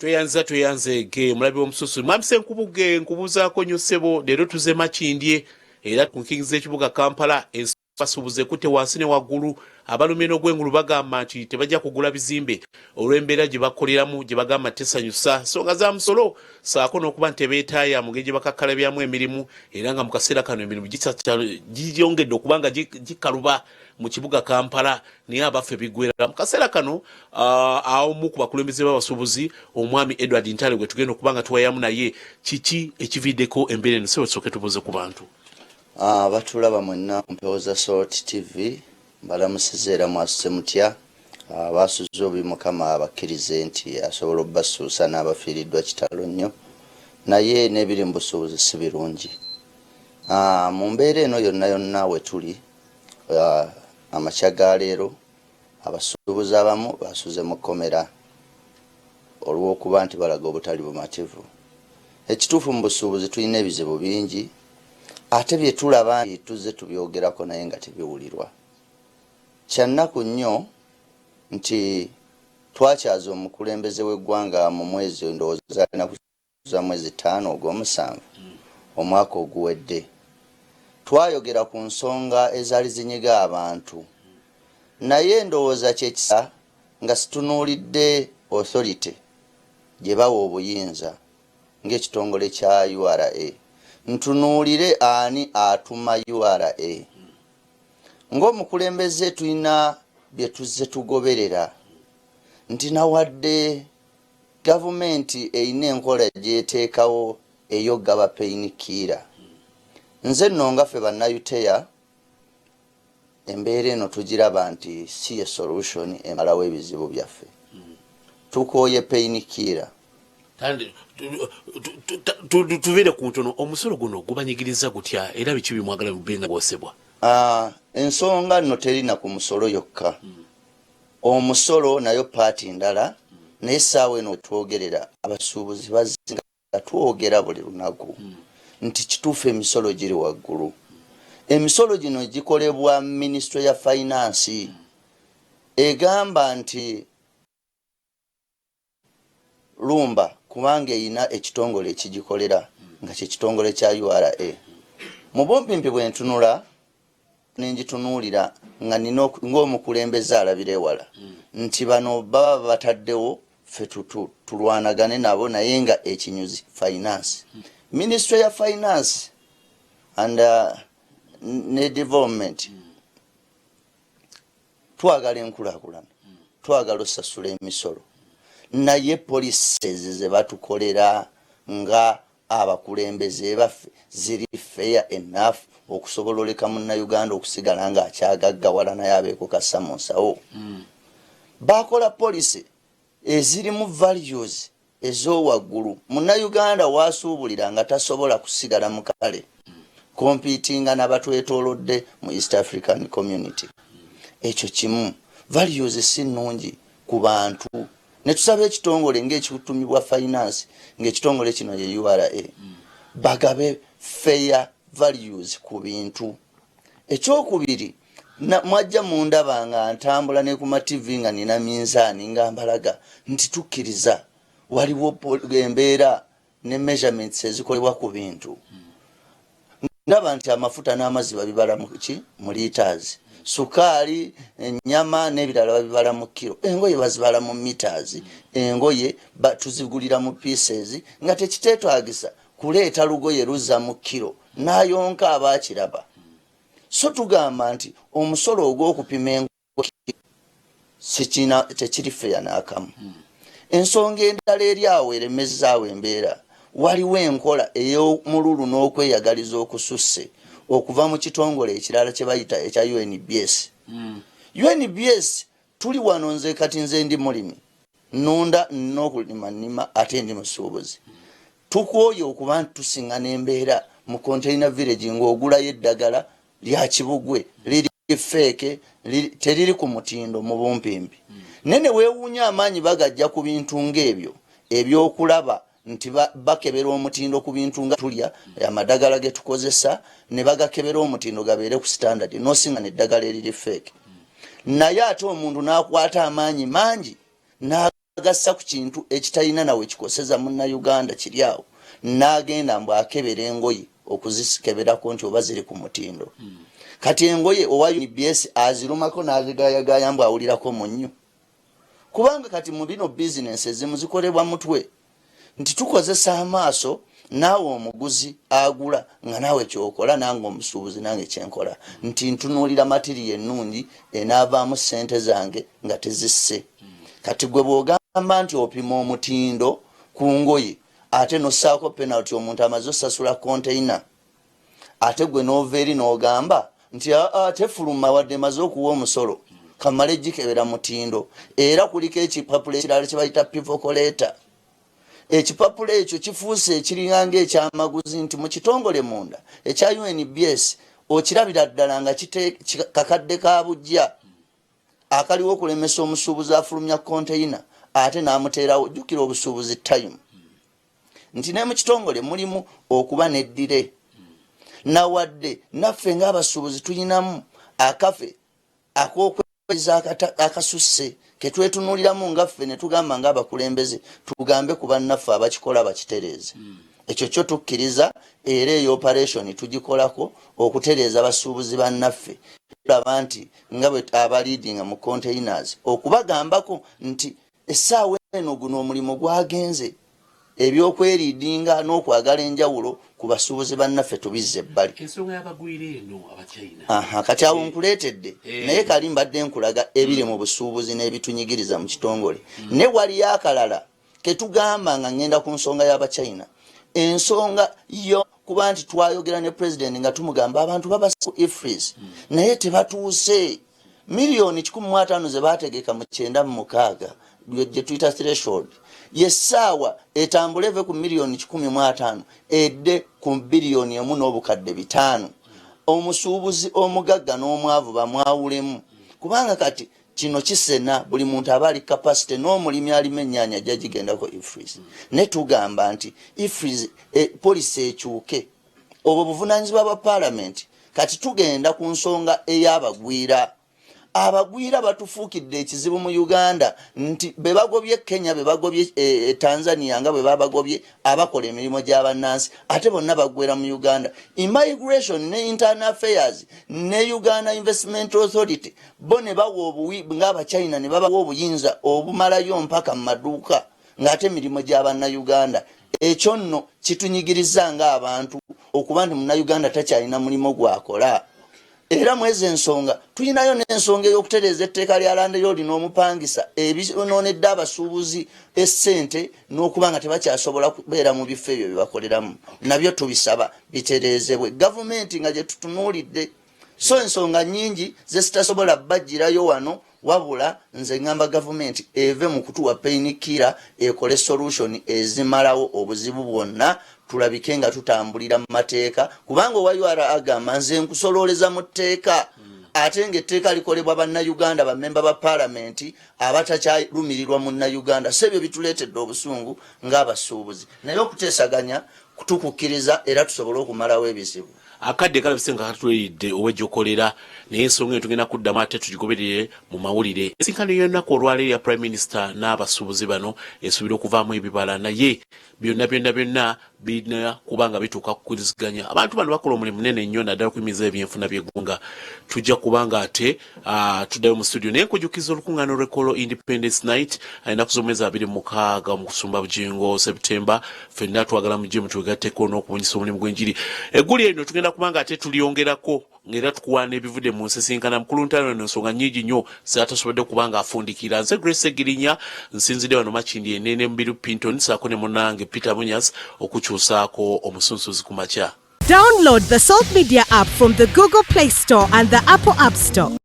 Tweyanze ge mulabi omususu mwamse nkubuge nkubuzaako nnyo ssebo leero tuze Makindye era kunkingiza ekibuga Kampala ensasubuze kutte wansi ne waggulu abalumeno gw'engulu bagamba nti tebajja kugula bizimbe olw'embeera gye bakoleramu gye bagamba tesanyusa nsonga za musolo saako n'okuba nti tebeetaaya mu ngeri gye bakakkalabyamu emirimu era nga mu kaseera kano emirimu giyongedde okuba nga gikaluba mu kibuga Kampala naye abaffe bigwera mu kaseera kano awomu ku bakulembeze b'abasuubuzi omwami Edward Ntale gwe tugenda okuba nga tuwayamu naye kiki ekividdeko embeera eno sebo tusooke tubuuze ku bantu batulaba mwenna ku mpewo za Salt TV mbalamusiza era mwasuse mutya basuze obi Mukama abakkirize nti asobola obbasuusa n'abafiiriddwa kitalo nnyo naye n'ebiri mu busuubuzi si birungi mu mbeera eno yonna we tuli amakya ga leero abasuubuzi abamu basuze mu kkomera olw'okuba nti balaga obutali bumativu. Ekituufu mu busuubuzi tulina ebizibu bingi ate bye tulaba tuzze tubyogerako naye nga tebiwulirwa. Kyannaku nnyo nti twakyaza omukulembeze w'eggwanga mu mwezi ndowooza alina kuza mwezi 5 ogw'omusanvu omwaka oguwedde. Twayogera ku nsonga ezaali zinyiga abantu naye ndowooza kyekisa nga situnuulidde authority gye bawa obuyinza ng'ekitongole kya URA. Ntunuulire ani atuma URA. Ng'omukulembeze tulina bye tuzze tugoberera nti nawadde gavumenti eyina enkola gyeteekawo ey'oggaba payinikiira. Nze nno nga ffe bannayuteya embeera eno tugiraba nti si ye solution emalawo ebizibu byaffe. Tukooye payinikiira. Tubeere ku ntono omusolo guno gubanyigiriza gutya era biki bimwagala mubenga gwosebwa? Ensonga nno terina ku musolo yokka. Omusolo nayo paati ndala naye essaawa eno twogerera abasuubuzi bazinga twogera buli lunaku nti kituufu emisolo giri waggulu. Emisolo gino gikolebwa Ministry ya Finance egamba nti lumba kubanga eyina ekitongole ekigikolera nga kyekitongole kya URA. Mu bumpimpi bwe ntunula nenjitunuulira nga nina ng'omukulembeze alabira ewala nti bano baba bataddewo ffe tulwanagane nabo naye nga ekinyuzi finance. Ministry ya Finance and ne development twagala enkulaakulana twagala osasula emisolo naye policies ze batukolera nga abakulembeze baffe ziri fair enough okusobola oleka munnayuganda okusigala nga akyagaggawala naye abeeko kassa mu nsawo. Bakola policy ezirimu values ez'owaggulu. Munnayuganda wasuubulira nga tasobola kusigala mu kale competinga n'abatwetoolodde mu East African Community. Ekyo kimu values si nnungi ku bantu. Ne tusaba ekitongole ng'ekikutumibwa finance ng'ekitongole kino ye URA bagabe fair values ku bintu. Ekyokubiri mwajja mundaba nga ntambula ne ku ma TV nga nina minzaani nga mbalaga nti tukkiriza waliwo embeera ne measurements ezikolebwa ku bintu. Ndaba nti amafuta n'amazzi babibala mu liters, sukaali ennyama n'ebirala babibala mu kilo, engoye bazibala mu meters, engoye tuzigulira mu pieces nga tekiteetwagisa kuleeta lugoye luzza mu kilo n'ayonka abaakiraba. So tugamba nti omusolo ogw'okupima engoye tekiri fair n'akamu. Ensonga endala eri awo eremezaawo embeera waliwo enkola ey'omululu n'okweyagaliza okususse okuva mu kitongole ekirala kye bayita ekya UNBS. UNBS tuli wano nze kati nze ndi mulimi nunda n'okulima ate ndi musuubuzi. Tukwoye okuba nti tusiŋŋana embeera mu container village ng'ogulayo eddagala lya kibugwe liri feke teriri ku mutindo mu bumpimpi. Nene weewuunya amaanyi bagajja ku bintu ng'ebyo ebyokulaba nti bakebera omutindo ku bintu nga tulya amadagala ge tukozesa ne bagakebera omutindo gabeere ku standard n'osinga n'eddagala eriri feke. Naye ate omuntu n'akwata amaanyi mangi agassa ku kintu ekitalina nawe kikoseza munnayuganda kiri awo n'agenda mbu akebera engoye okuzikeberako nti oba ziri ku mutindo kati engoye owa UNBS azirumako n'azigayagaya mbu awulirako mu nnyo kubanga kati mu bino bizinesi ezimu zikolebwa mutwe nti tukozesa amaaso naawe omuguzi agula nga naawe kyokola nange omusuubuzi nange kyenkola nti ntunuulira matiriya ennungi enaavaamu ssente zange nga tezisse kati gwe bw'ogamba nti opima omutindo ku ngoye ate nossaako penalty omuntu amaze osasula container ate gwe n'ova eri n'ogamba nti tefuluma wadde maze okuwa omusolo kamale gikebera mutindo era kuliko ekipapula ekirala kye bayita pivocolata ekipapula ekyo kifuuse ekiringanga ekyamaguzi nti mu kitongole munda ekya UNBS okirabira ddala nga kakadde ka bujja akaliwo okulemesa omusuubuzi afulumya container ate n'amuteerawo jjukira obusuubuzi time nti ne mu kitongole mulimu okuba neddire nawadde naffe ng'abasuubuzi tuyinamu akafe ak'okweza akasusse ketwetunuuliramu ngaffe ne tugamba ng'abakulembeze tugambe ku bannaffe abakikola bakitereeze ekyo kyo tukkiriza era eyo operation tugikolako okutereeza abasuubuzi bannaffe tulaba nti nga bwe abaliidinga mu containers okubagambako nti essaawa eno guno omulimu gwagenze ebyokweriidinga n'okwagala enjawulo ku basuubuzi bannaffe tubizze ebbali ensonga y'abagwira eno abachina kati awo nkuleetedde naye kali mbadde nkulaga ebiri mu busuubuzi n'ebitunyigiriza mu kitongole ne waliyo akalala ketugamba nga ngenda ku nsonga y'abachina ensonga yo kuba nti twayogera ne president nga tumugamba abantu babasa ku IFRIS naye tebatuuse miliyoni 15 ze baategeka mu 96 gye tuyita threshold yessaawa etambule eve ku miliyoni 15 edde ku biliyoni 1.5 omusuubuzi omugagga n'omwavu bamwawulemu kubanga kati kino kisena buli muntu abali capacity n'omulimi alime ennyaanya gyagigendako IFRIS ne tugamba nti IFRIS policy ekyuke obwo buvunaanyizibwa bwa parliament kati tugenda ku nsonga ey'abagwira abagwira batufuukidde ekizibu mu Uganda nti bebagobye Kenya bebagobye Tanzania nga bwe babagobye abakola emirimu gy'abannansi ate bonna bagwera mu Uganda immigration ne internal affairs ne Uganda Investment Authority bo ne bawa obuwi ng'abachina ne babawa obuyinza obumalayo mpaka mu maduuka ng'ate emirimu gy'abannayuganda ekyo nno kitunyigiriza ng'abantu okuba nti munnayuganda takyalina mulimu gwakola era mwezi ensonga tulinayo n'ensonga ey'okutereeza etteeka lya Land Road n'omupangisa ebyonoonedde abasuubuzi essente n'okuba nga tebakyasobola kubeera mu bifo ebyo bye bakoleramu nabyo tubisaba bitereezebwe gavumenti nga gye tutunuulidde so ensonga nnyingi ze zitasobola bajjirayo wano wabula nze ngamba gavumenti eve mu kutuwa painkiller ekole solution ezimalawo obuzibu bwonna tulabike nga tutambulira mu mateeka kubanga owayuara agamba nze nkusolooleza mu tteeka ate ng'etteeka likolebwa bannayuganda bammemba ba paalamenti abatakyalumirirwa munnayuganda so ebyo bituleetedde obusungu ng'abasuubuzi naye okuteesaganya tukukkiriza era tusobole okumalawo ebizibu akadde kalabise nga katulidde owejjokolera naye ensonga eyo tugenda kuddamu ate tugigoberere mu mawulire ensinkano y'ennaku olwaleero ya prime minister n'abasuubuzi bano esuubira okuvaamu ebibala naye byonna birina kubanga bituuka kukuriziganya abantu bano bakola omulimu munene nnyo naddala okuyimiriza ebyenfuna by'eggwanga tujja kubanga ate tuddayo mu studio naye nkujjukiza olukuŋŋaano lw'ekolo Independence Night alinaku z'omwezi 26 mu kusumba bugingo September ffenna twagala mujje mutugatteko n'okubunyisa omulimu gw'enjiri egguli eno tugenda kubanga ate tulyongerako ng'era tukuwaana ebivudde mu nsisinkana mukulu ntano ensonga nnyingi nnyo zatasobodde kubanga afundikira nze Grace Egirinya nsinzidde wano Makindi enene Mbiru Pinton saako ne munnange Peter Munyas okukyusaako omusunsuzi ku makya. Download the Salt Media app from the Google Play Store and the Apple App Store.